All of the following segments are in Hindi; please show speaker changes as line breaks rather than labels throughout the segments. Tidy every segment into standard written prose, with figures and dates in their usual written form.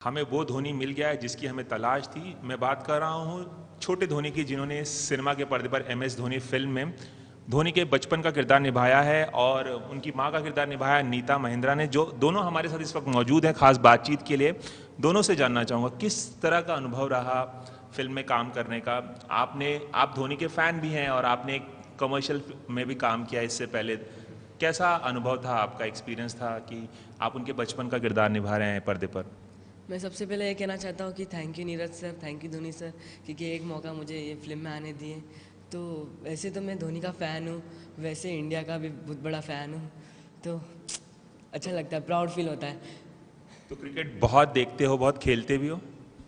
हमें वो धोनी मिल गया है जिसकी हमें तलाश थी। मैं बात कर रहा हूँ छोटे धोनी की, जिन्होंने सिनेमा के पर्दे पर MS धोनी फिल्म में धोनी के बचपन का किरदार निभाया है और उनकी माँ का किरदार निभाया है नीता महिंद्रा ने, जो दोनों हमारे साथ इस वक्त मौजूद हैं खास बातचीत के लिए। दोनों से जानना चाहूँगा किस तरह का अनुभव रहा फिल्म में काम करने का। आप धोनी के फ़ैन भी हैं और आपने एक कमर्शियल में भी काम किया इससे पहले। कैसा अनुभव था, आपका एक्सपीरियंस था कि आप उनके बचपन का किरदार निभा रहे हैं पर्दे पर?
मैं सबसे पहले ये कहना चाहता हूँ कि thank you Neeraj sir, thank you Dhoni sir, क्योंकि एक मौका मुझे ये फिल्म में आने दिए। तो वैसे तो मैं धोनी का फ़ैन हूँ, वैसे इंडिया का भी बहुत बड़ा फ़ैन हूँ। तो अच्छा लगता है, प्राउड फील होता है।
तो क्रिकेट बहुत देखते हो, बहुत खेलते भी हो?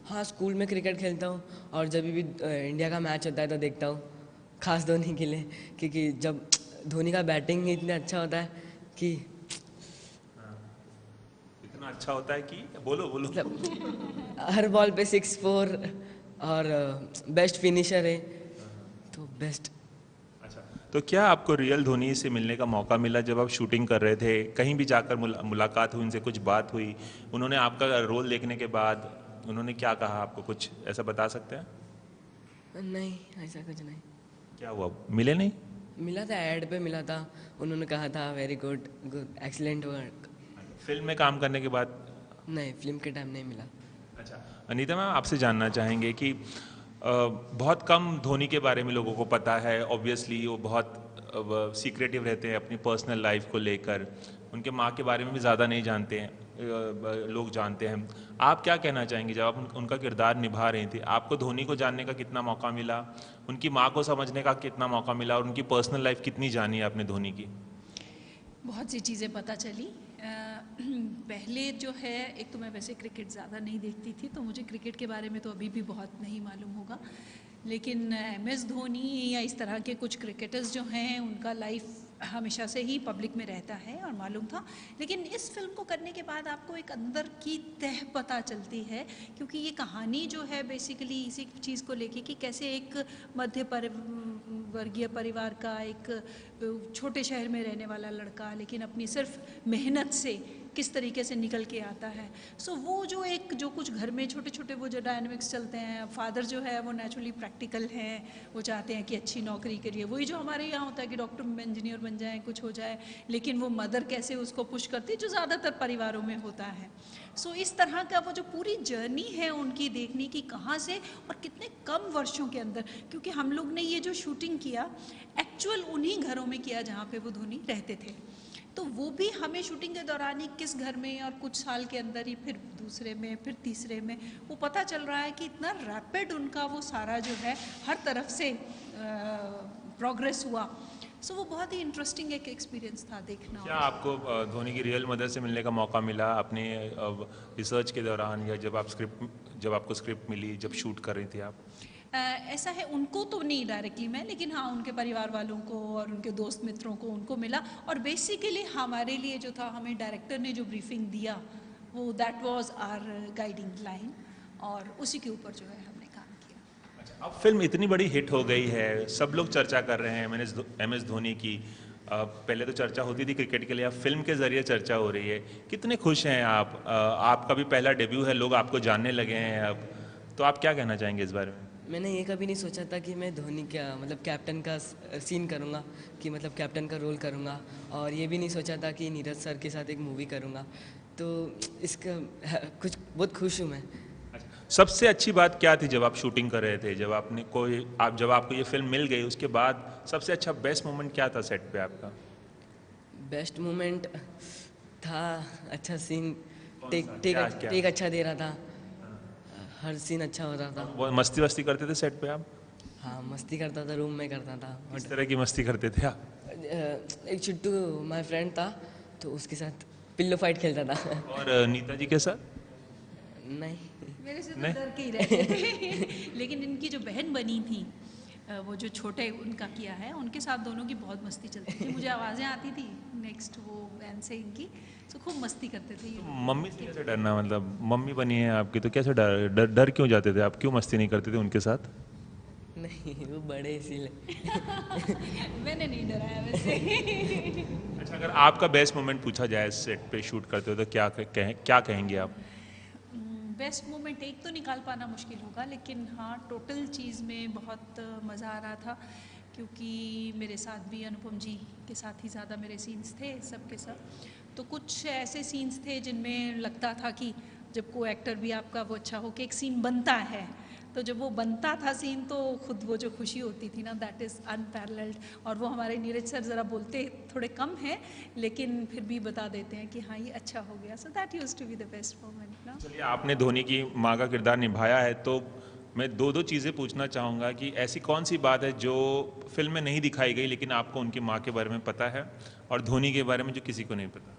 हाँ, स्कूल में क्रिकेट खेलता हूँ और जब भी इंडिया का मैच होता है तो देखता हूँ, खास धोनी के लिए, क्योंकि जब धोनी का बैटिंग इतना अच्छा होता है कि
इतना अच्छा होता है कि बोलो बोलो।
मतलब हर बॉल पे 6 4 और बेस्ट फिनिशर है, तो बेस्ट।
अच्छा, तो क्या आपको रियल धोनी से मिलने का मौका मिला जब आप शूटिंग कर रहे थे? कहीं भी जाकर मुलाकात हुई, उनसे कुछ बात हुई? उन्होंने आपका रोल देखने के बाद उन्होंने क्या कहा आपको, कुछ ऐसा बता सकते हैं?
नहीं, ऐसा कुछ नहीं।
क्या हुआ, मिले नहीं?
मिला था, ऐड पे मिला था। उन्होंने कहा था very good good excellent work.
Film में काम करने के बाद?
नहीं, फिल्म के टाइम नहीं मिला।
अच्छा, अनीता मैम आपसे जानना चाहेंगे कि बहुत कम धोनी के बारे में लोगों को पता है। ऑब्वियसली वो बहुत सीक्रेटिव रहते हैं अपनी पर्सनल लाइफ को लेकर। उनके माँ के बारे में भी ज़्यादा नहीं जानते हैं, लोग जानते हैं। आप क्या कहना चाहेंगे, जब आप उनका किरदार निभा रही थी, आपको धोनी को जानने का कितना मौका मिला, उनकी माँ को समझने का कितना मौका मिला, और उनकी पर्सनल लाइफ कितनी जानी आपने धोनी की?
बहुत सी चीज़ें पता चली। पहले जो है, एक तो मैं वैसे क्रिकेट ज़्यादा नहीं देखती थी, तो मुझे क्रिकेट के बारे में तो अभी भी बहुत नहीं मालूम होगा। लेकिन MS धोनी या इस तरह के कुछ क्रिकेटर्स जो हैं, उनका लाइफ हमेशा से ही पब्लिक में रहता है और मालूम था। लेकिन इस फिल्म को करने के बाद आपको एक अंदर की तह पता चलती है, क्योंकि ये कहानी जो है बेसिकली इसी चीज़ को लेके कि कैसे एक मध्य वर्गीय परिवार का एक छोटे शहर में रहने वाला लड़का, लेकिन अपनी सिर्फ मेहनत से किस तरीके से निकल के आता है। सो वो जो कुछ घर में छोटे छोटे वो जो डायनामिक्स चलते हैं। फादर जो है वो नेचुरली प्रैक्टिकल हैं, वो चाहते हैं कि अच्छी नौकरी करिए, वही जो हमारे यहाँ होता है कि डॉक्टर इंजीनियर बन जाए, कुछ हो जाए। लेकिन वो मदर कैसे उसको पुश करती है, जो ज़्यादातर परिवारों में होता है। सो इस तरह का वो जो पूरी जर्नी है उनकी, देखने की कहाँ से और कितने कम वर्षों के अंदर, क्योंकि हम लोग ने ये जो शूटिंग किया एक्चुअल उन्हीं घरों में किया जहाँ पे वो धोनी रहते थे। तो वो भी हमें शूटिंग के दौरान ही किस घर में, और कुछ साल के अंदर ही फिर दूसरे में, फिर तीसरे में, वो पता चल रहा है कि इतना रैपिड उनका वो सारा जो है हर तरफ से प्रोग्रेस हुआ। सो वो बहुत ही इंटरेस्टिंग एक एक्सपीरियंस था देखना।
क्या आपको धोनी की रियल मदर से मिलने का मौका मिला अपने रिसर्च के दौरान, या जब आपको स्क्रिप्ट मिली, जब शूट कर रही थी आप?
ऐसा है, उनको तो नहीं डायरेक्टली मैं, लेकिन हाँ उनके परिवार वालों को और उनके दोस्त मित्रों को उनको मिला। और बेसिकली हमारे लिए जो था, हमें डायरेक्टर ने जो ब्रीफिंग दिया वो that was our guiding line, और उसी के ऊपर जो है हमने काम किया।
अब फिल्म इतनी बड़ी हिट हो गई है, सब लोग चर्चा कर रहे हैं MS धोनी की। पहले तो चर्चा होती थी क्रिकेट के लिए, अब फिल्म के जरिए चर्चा हो रही है। कितने खुश हैं आप? आपका भी पहला डेब्यू है, लोग आपको जानने लगे हैं अब। तो आप क्या कहना चाहेंगे इस बारे में?
मैंने ये कभी नहीं सोचा था कि मैं धोनी का मतलब कैप्टन का सीन करूँगा, कि मतलब कैप्टन का रोल करूँगा। और ये भी नहीं सोचा था कि नीरज सर के साथ एक मूवी करूँगा। तो इसका कुछ बहुत खुश हूँ मैं।
सबसे अच्छी बात क्या थी जब आप शूटिंग कर रहे थे, जब आपको ये फिल्म मिल गई, उसके बाद सबसे अच्छा बेस्ट मोमेंट क्या था सेट पे आपका?
बेस्ट मोमेंट था, अच्छा सीन, टेक टेक
क्या क्या?
टेक अच्छा दे रहा था, हर सीन अच्छा हो रहा था।
वो मस्ती वस्ती करते थे सेट पे आप?
हाँ, मस्ती करता था, रूम में करता था।
किस तरह की मस्ती करते थे आप?
एक चिट्टू माय फ्रेंड था, तो उसके साथ पिल्लो फाइट खेलता था।
और नीता जी के साथ?
नहीं,
मेरे से तो
नहीं?
डर के ही रहते थे। लेकिन इनकी जो बहन बनी थी, वो जो छोटे उनका किया है, उनके साथ दोनों की बहुत मस्ती चलती थी। मुझे आवाज़ें आती थी नेक्स्ट वो बहन से इनकी, तो खूब मस्ती करते थे ये
तो
लोग।
मम्मी से कैसे डरना, मतलब मम्मी बनी है आपकी, तो कैसे डर क्यों जाते थे आप? क्यों मस्ती नहीं करते थे उनके साथ?
नहीं, वो बड़े इसीलिए।
मैंने नहीं डराया वैसे।
अच्छा, अगर आपका बेस्ट मोमेंट पूछा जाए सेट पे शूट करते हो, तो क्या कहेंगे आप?
बेस्ट मोमेंट एक तो निकाल पाना मुश्किल होगा, लेकिन हाँ टोटल चीज़ में बहुत मज़ा आ रहा था, क्योंकि मेरे साथ भी अनुपम जी के साथ ही ज़्यादा मेरे सीन्स थे सबके सब। तो कुछ ऐसे सीन्स थे जिनमें लगता था कि जब को एक्टर भी आपका वो अच्छा हो कि एक सीन बनता है, तो जब वो बनता था सीन तो खुद वो जो खुशी होती थी ना, दैट इज़ अनपैरेलल्ड। और वो हमारे नीरज सर ज़रा बोलते थोड़े कम हैं, लेकिन फिर भी बता देते हैं कि हाँ ये अच्छा हो गया। So that used to be the best moment ना।
चलिए, आपने धोनी की माँ का किरदार निभाया है, तो मैं दो चीज़ें पूछना चाहूँगा कि ऐसी कौन सी बात है जो फिल्म में नहीं दिखाई गई लेकिन आपको उनकी माँ के बारे में पता है, और धोनी के बारे में जो किसी को नहीं पता,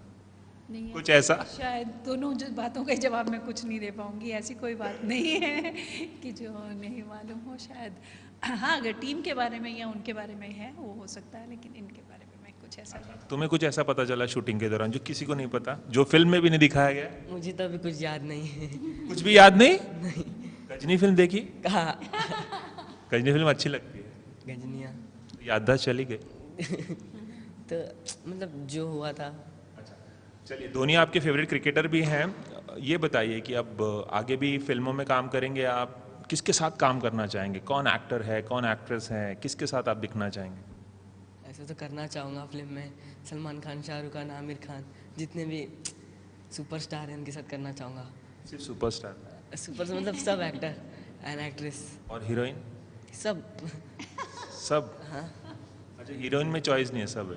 नहीं
कुछ ऐसा?
शायद दोनों जो बातों के जवाब मैं कुछ नहीं दे पाऊंगी, ऐसी कोई बात नहीं है कि जो नहीं मालूम हो। शायद हाँ अगर टीम के बारे में या उनके बारे में है वो हो सकता है, लेकिन इनके बारे में मैं कुछ ऐसा नहीं।
तुम्हें कुछ ऐसा पता चला शूटिंग के दौरान जो किसी को नहीं पता, जो फिल्म में भी नहीं दिखाया गया?
मुझे तो अभी कुछ याद नहीं है।
कुछ भी याद नहीं? गजनी फिल्म देखी?
कहा
गजनी फिल्म अच्छी लगती है,
गजनिया
याददाश्त चली गई।
तो मतलब जो हुआ था।
चलिए, धोनी आपके फेवरेट क्रिकेटर भी हैं, ये बताइए कि अब आगे भी फिल्मों में काम करेंगे आप, किसके साथ काम करना चाहेंगे? कौन एक्टर है, कौन एक्ट्रेस है, किसके साथ आप दिखना चाहेंगे?
ऐसे तो करना चाहूँगा फिल्म में सलमान खान, शाहरुख खान, आमिर खान, जितने भी सुपरस्टार हैं उनके साथ करना चाहूँगा।
सिर्फ सुपरस्टार?
सुपर से मतलब सब एक्टर एंड एक्ट्रेस,
और हीरोइन?
सब।
सब?
हाँ।
अच्छा, हीरोइन में चॉइस नहीं है, सब है।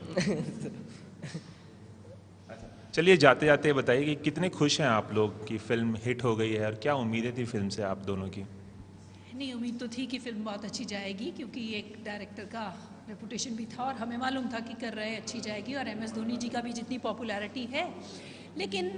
अच्छा, चलिए जाते जाते बताइए कि कितने खुश हैं आप लोग कि फिल्म हिट हो गई है, और क्या उम्मीदें थी फिल्म से आप दोनों की?
नहीं उम्मीद तो थी कि फिल्म बहुत अच्छी जाएगी, क्योंकि एक डायरेक्टर का रेपुटेशन भी था और हमें मालूम था कि कर रहे अच्छी जाएगी, और MS धोनी जी का भी जितनी पॉपुलैरिटी है, लेकिन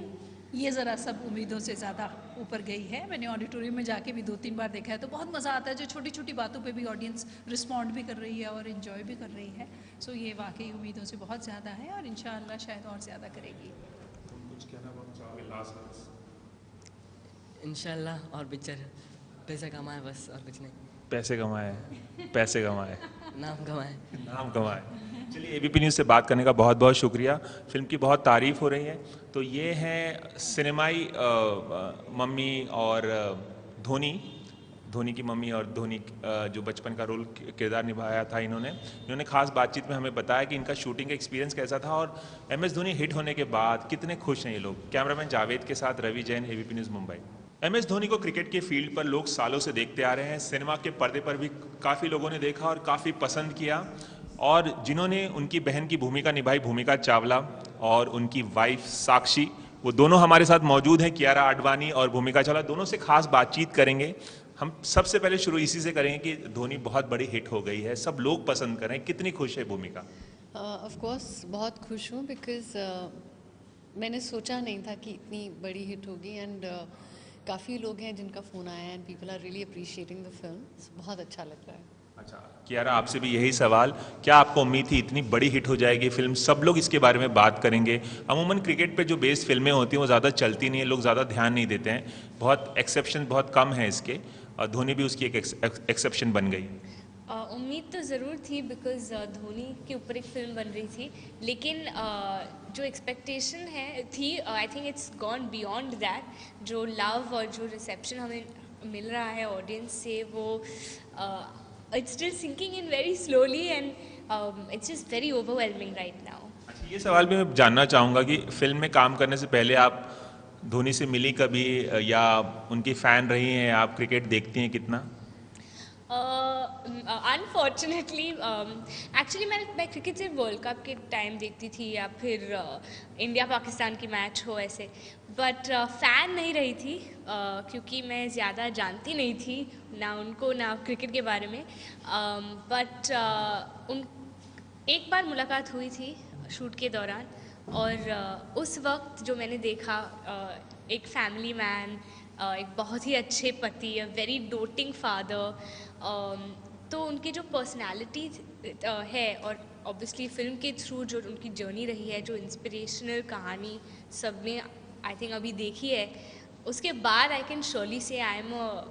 ये ज़रा सब उम्मीदों से ज़्यादा ऊपर गई है। मैंने ऑडिटोरियम में जाके भी 2-3 बार देखा है, तो बहुत मज़ा आता है, जो छोटी छोटी बातों पे भी ऑडियंस रिस्पॉन्ड भी कर रही है और इन्जॉय भी कर रही है। सो ये वाकई उम्मीदों से बहुत ज़्यादा है, और इंशाअल्लाह शायद और ज़्यादा करेगी।
कुछ कहना चाहोगे लास्ट?
इंशाल्लाह और पिक्चर पैसा कमाए बस, और कुछ नहीं।
पैसे कमाए, पैसे कमाए,
नाम कमाए।
नाम कमाए। चलिए, ABP न्यूज़ से बात करने का बहुत बहुत शुक्रिया। फिल्म की बहुत तारीफ हो रही है। तो ये हैं सिनेमाई मम्मी और धोनी की मम्मी, और धोनी जो बचपन का रोल किरदार निभाया था इन्होंने खास बातचीत में हमें बताया कि इनका शूटिंग का एक्सपीरियंस कैसा था, और MS धोनी हिट होने के बाद कितने खुश हैं ये लोग। कैमरामैन जावेद के साथ Ravi Jain, ABP news Mumbai. MS Dhoni को क्रिकेट के फील्ड पर लोग सालों से देखते आ रहे हैं। सिनेमा के पर्दे पर भी काफ़ी लोगों ने देखा और काफ़ी पसंद किया, और जिन्होंने उनकी बहन की भूमिका निभाई, भूमिका चावला, और उनकी वाइफ साक्षी, वो दोनों हमारे साथ मौजूद हैं। कियारा आडवाणी और भूमिका चावला दोनों से खास बातचीत करेंगे। हम सबसे पहले शुरू इसी से करेंगे कि धोनी बहुत बड़ी हिट हो गई है, सब लोग पसंद कर रहे हैं, कितनी खुश है भूमिका?
ऑफ कोर्स बहुत खुश हूँ, बिकॉज मैंने सोचा नहीं था कि इतनी बड़ी हिट होगी, एंड काफ़ी लोग हैं जिनका फ़ोन आया है, and people are really appreciating the film. बहुत अच्छा लग रहा है।
अच्छा, कियारा आपसे भी यही सवाल, क्या आपको उम्मीद थी इतनी बड़ी हिट हो जाएगी फिल्म? सब लोग इसके बारे में बात करेंगे। अमूमन क्रिकेट पे जो बेस्ड फिल्में होती हैं वो ज़्यादा चलती नहीं है, लोग ज़्यादा ध्यान नहीं देते हैं, बहुत एक्सेप्शन बहुत कम है इसके, और धोनी भी उसकी एक एक्सेप्शन बन गई।
उम्मीद तो ज़रूर थी, बिकॉज़ धोनी के ऊपर एक फिल्म बन रही थी, लेकिन जो एक्सपेक्टेशन है थी, आई think it's gone beyond that. जो लव और जो रिसेप्शन हमें मिल रहा है ऑडियंस से, वो it's still sinking in very slowly, and it's just very overwhelming right now.
अच्छा, ये सवाल भी मैं जानना चाहूँगा कि फिल्म में काम करने से पहले आप धोनी से मिली कभी, या उनकी फ़ैन रही हैं आप? क्रिकेट देखती हैं कितना?
अनफॉर्चुनेटली एक्चुअली मैं क्रिकेट सिर्फ वर्ल्ड कप के टाइम देखती थी, या फिर इंडिया पाकिस्तान की मैच हो ऐसे, बट फ़ैन नहीं रही थी, क्योंकि मैं ज़्यादा जानती नहीं थी ना उनको ना क्रिकेट के बारे में। बट उन एक बार मुलाकात हुई थी शूट के दौरान, और उस वक्त जो मैंने देखा, एक फैमिली मैन, एक बहुत ही अच्छे पति, अ वेरी डोटिंग फादर, तो उनकी जो पर्सनालिटी है, और ऑब्वियसली फिल्म के थ्रू जो उनकी जर्नी रही है, जो इंस्पिरेशनल कहानी सबने आई थिंक अभी देखी है, उसके बाद आई कैन श्योरली से आई am a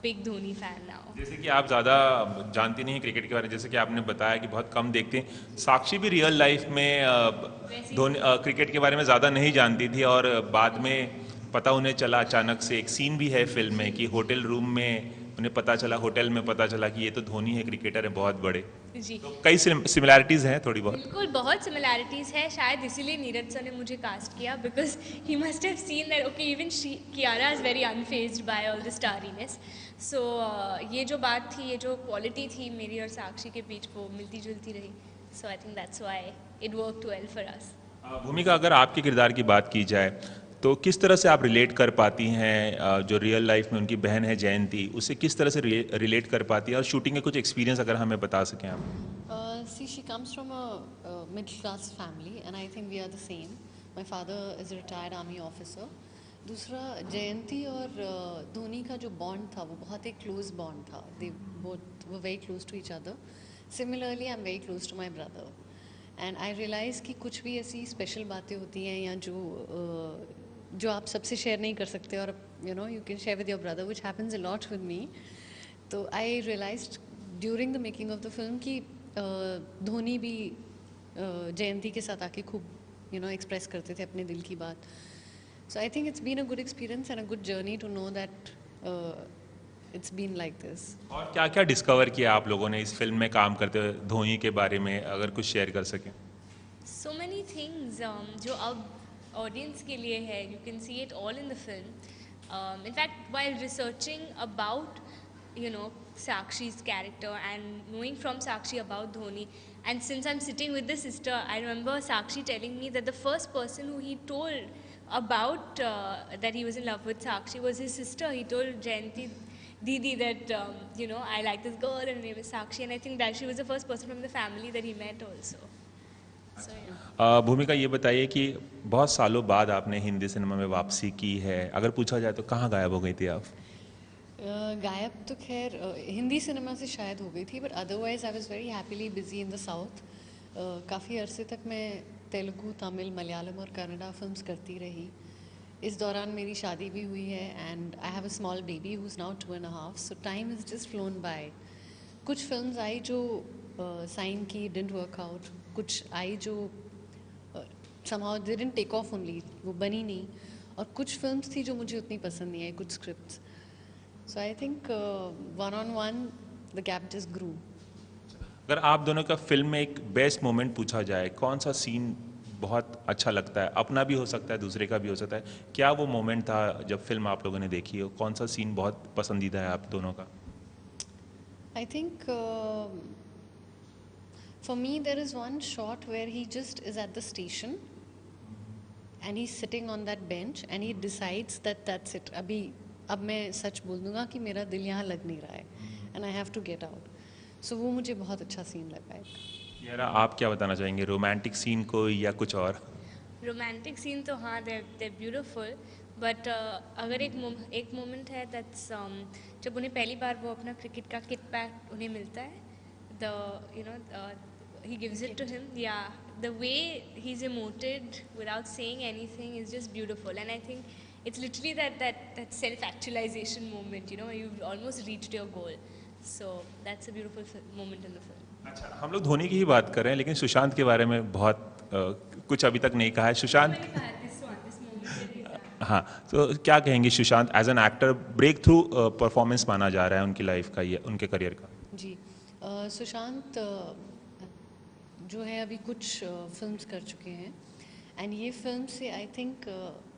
big Dhoni fan now.
जैसे कि आप ज़्यादा जानती नहीं क्रिकेट के बारे में, जैसे कि आपने बताया कि बहुत कम देखते हैं, साक्षी भी रियल लाइफ में धोनी क्रिकेट के बारे में ज़्यादा नहीं जानती थी, और बाद में पता उन्हें चला अचानक से, एक सीन भी है फिल्म में कि होटल रूम में उन्हें पता चला, होटल में पता चला कि ये तो धोनी है, क्रिकेटर है बहुत बड़े।
जी
तो कई सिमिलैरिटीज़ हैं थोड़ी बहुत।
बिल्कुल, बहुत सिमिलैरिटीज़ है, शायद इसीलिए नीरज सर ने मुझे कास्ट किया, because he must have seen that okay even Kiara is very unfazed by all the stariness. So ये जो बात थी, ये जो क्वालिटी थी मेरी और साक्षी के बीच, वो मिलती जुलती रही। So I think that's why it worked well for us.
Bhumika, अगर आपके किरदार की बात की जाए तो किस तरह से आप रिलेट कर पाती हैं, जो रियल लाइफ में उनकी बहन है जयंती, उससे किस तरह से रिलेट कर पाती है, और शूटिंग के कुछ एक्सपीरियंस अगर हमें बता सकें आप।
See, she comes from a middle class family, and I think we are the same. My father is a retired army officer. दूसरा, जयंती और धोनी का जो बॉन्ड था वो बहुत एक क्लोज बॉन्ड था. They both were very close to each other. Similarly, I'm very close to my brother. And I realize कि कुछ भी ऐसी स्पेशल बातें होती हैं या जो आप सबसे शेयर नहीं कर सकते, और you can share with your brother, which happens a lot with me. तो I realized during the making of the film कि धोनी भी जयंती के साथ आके खूब एक्सप्रेस करते थे अपने दिल की बात. So I think it's been a good experience and a good journey to know that it's been like this.
और क्या क्या डिस्कवर किया आप लोगों ने इस फिल्म में काम करते हुए धोनी के बारे में, अगर कुछ शेयर कर सकें।
So many things जो अब ऑडियंस के लिए है, you can see it all in the film. In fact, while researching about Sakshi's character and knowing from Sakshi about Dhoni, and since I'm sitting with the sister, I remember Sakshi telling me that the first person who he told about that he was in love with Sakshi was his sister. He told Jayanti Didi that I like this girl and her name is Sakshi, and I think that she was the first person from the family that he met also. So yeah.
भूमिका, ये बताइए कि बहुत सालों बाद आपने हिंदी सिनेमा में वापसी की है, अगर पूछा जाए तो कहाँ गायब हो गई थी आप?
गायब तो खैर हिंदी सिनेमा से शायद हो गई थी, but otherwise I was very happily busy in the south. काफ़ी अरसे तक मैं तेलुगु, तमिल, मलयालम और कन्नड़ा फिल्म्स करती रही. इस दौरान मेरी शादी भी हुई है and I have a small baby who is now 2.5, so time is just flown by. कुछ फिल्म्स आई जो साइन की, डिडंट वर्क आउट. कुछ आई जो somehow they didn't take off only, वो बनी नहीं. और कुछ फिल्म्स थी जो मुझे उतनी पसंद नहीं आई, कुछ scripts. So I think one-on-one the gap just grew.
अगर आप दोनों का फिल्म में एक बेस्ट मोमेंट पूछा जाए, कौन सा सीन बहुत अच्छा लगता है? अपना भी हो सकता है, दूसरे का भी हो सकता है. क्या वो मोमेंट था जब फिल्म आप लोगों ने देखी हो? कौन सा सीन बहुत पसंदीदा है आप दोनों का?
I think for me there is one shot where he just is at the station and he's sitting on that bench and he decides that that's it. अब मैं सच बोल दूंगा कि मेरा दिल यहाँ लग नहीं रहा है and I have to get out. So वो मुझे बहुत अच्छा सीन लगा है.
यार, आप क्या बताना चाहेंगे, रोमांटिक सीन को या कुछ और?
रोमांटिक सीन तो हाँ, they're beautiful, बट अगर एक मोमेंट है दैट्स जब उन्हें पहली बार वो अपना क्रिकेट का किट पैक उन्हें मिलता है, he gives it to him. Yeah, the way he's emoted without saying anything is just beautiful, and I think it's literally that self-actualization moment. You've almost reached your goal, so that's a beautiful moment in the film.
अच्छा, हम लोग धोनी की ही बात कर रहे हैं, लेकिन सुशांत के बारे में बहुत कुछ अभी तक नहीं कहा है. सुशांत, हाँ, तो क्या कहेंगे Sushant as an actor? Breakthrough performance माना जा रहा है उनकी लाइफ का, ये उनके करियर का.
जी, सुशांत जो है अभी कुछ फिल्म्स कर चुके हैं एंड ये फिल्म से आई थिंक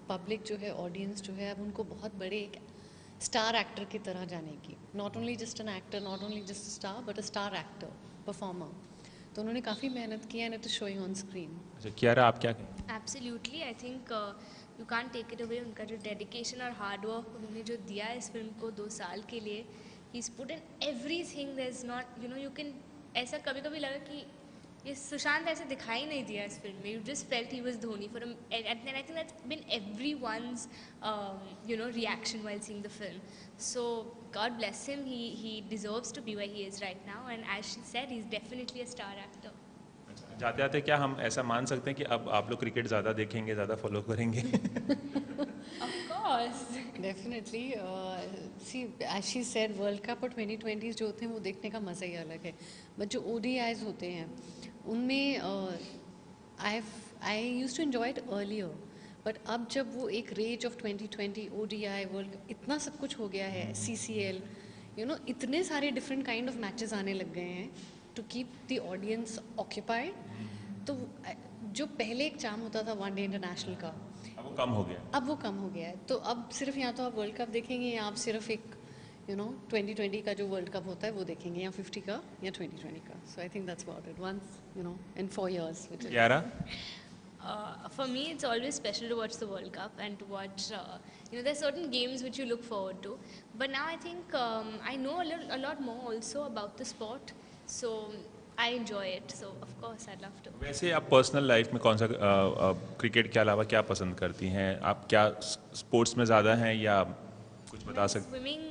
पब्लिक जो है, ऑडियंस जो है, अब उनको बहुत बड़े एक स्टार एक्टर की तरह जानेगी. Not only just an actor, not only just star, but a star actor, performer. तो उन्होंने काफ़ी मेहनत की and it is showing on screen.
अच्छा, कियारा, आप क्या कहें?
Absolutely, I think you can't take it away. उनका जो डेडिकेशन और हार्ड वर्क उन्होंने जो दिया है इस फिल्म को 2 साल के लिए, he is put in everything. There is not you can, ऐसा कभी कभी लगा कि ये सुशांत ऐसे दिखाई नहीं दिया इस फिल्म में. You just felt he was Dhoni for and I think that's been everyone's reaction while seeing the film. So god bless him. He deserves to be where he is right now, and as she said, he is definitely a star actor.
जाते जाते क्या हम ऐसा मान सकते हैं कि अब आप लोग क्रिकेट ज़्यादा देखेंगे, ज़्यादा फॉलो करेंगे?
Of course.
Definitely. See as she said, world cup और 2020 जो होते हैं वो देखने का मज़ा ही अलग है. बट जो ODIs होते हैं उनमें I used to enjoy it earlier, but अब जब वो एक रेज ऑफ 2020 ODI वर्ल्ड इतना सब कुछ हो गया है, CCL, इतने सारे डिफरेंट काइंड ऑफ मैचेस आने लग गए हैं to keep the audience occupied. तो जो पहले एक चार्म होता था वनडे इंटरनेशनल का,
अब वो कम हो गया।
अब वो कम हो गया है। तो अब सिर्फ यहाँ तो आप वर्ल्ड कप देखेंगे या आप सिर्फ एक 2020 का जो वर्ल्ड कप होता है वो देखेंगे, या 50 का या 2020 का। So I think that's about it once in 4 years which is
यारा
For me, it's always special to watch the World Cup and to watch, there's certain games which you look forward to. But now I think I know a lot more also about the sport, so I enjoy it. So of course I'd love to.
वैसे आप पर्सनल लाइफ में कौन सा क्रिकेट के अलावा क्या पसंद करती हैं? आप क्या स्पोर्ट्स में ज़्यादा हैं या कुछ बता सकते?
स्विमिंग,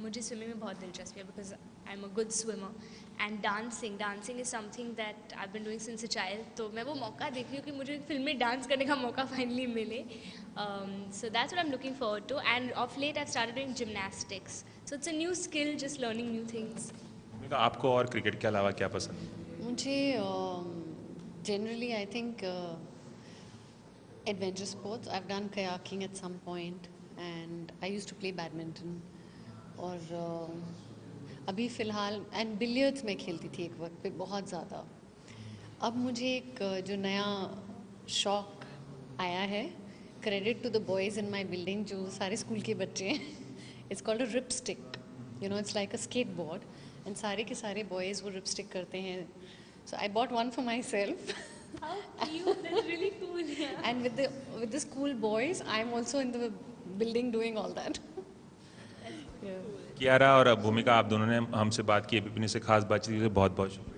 मुझे स्विमिंग में बहुत दिलचस्पी है because I am a good swimmer. And dancing is something that I been doing since a child. तो मैं वो मौका देख रही हूँ कि मुझे फिल्म में डांस करने का मौका फाइनली मिले। So that's what I am looking forward to. And of late I started doing gymnastics, so it's a new skill, just learning new things.
आपको और क्रिकेट के अलावा क्या पसंद है?
मुझे generally I think adventure sports. I've done kayaking at some point and I used to play badminton. और अभी फ़िलहाल एंड बिलियर्ड्स में खेलती थी एक वक्त पे बहुत ज़्यादा। अब मुझे एक जो नया शौक आया है, credit to the boys in my building, जो सारे स्कूल के बच्चे हैं, it's called a rip stick. It's like a skateboard and सारे के सारे बॉयज़ वो रिप स्टिक करते हैं। So I bought one for myself
How cute, that's really cool. Yeah.
and with the school boys I'm also in the building doing all that. Yeah.
Kiara और भूमिका, आप दोनों ने हमसे बात की, एबीपी न्यूज़ से खास बातचीत की, बहुत बहुत शुक्रिया।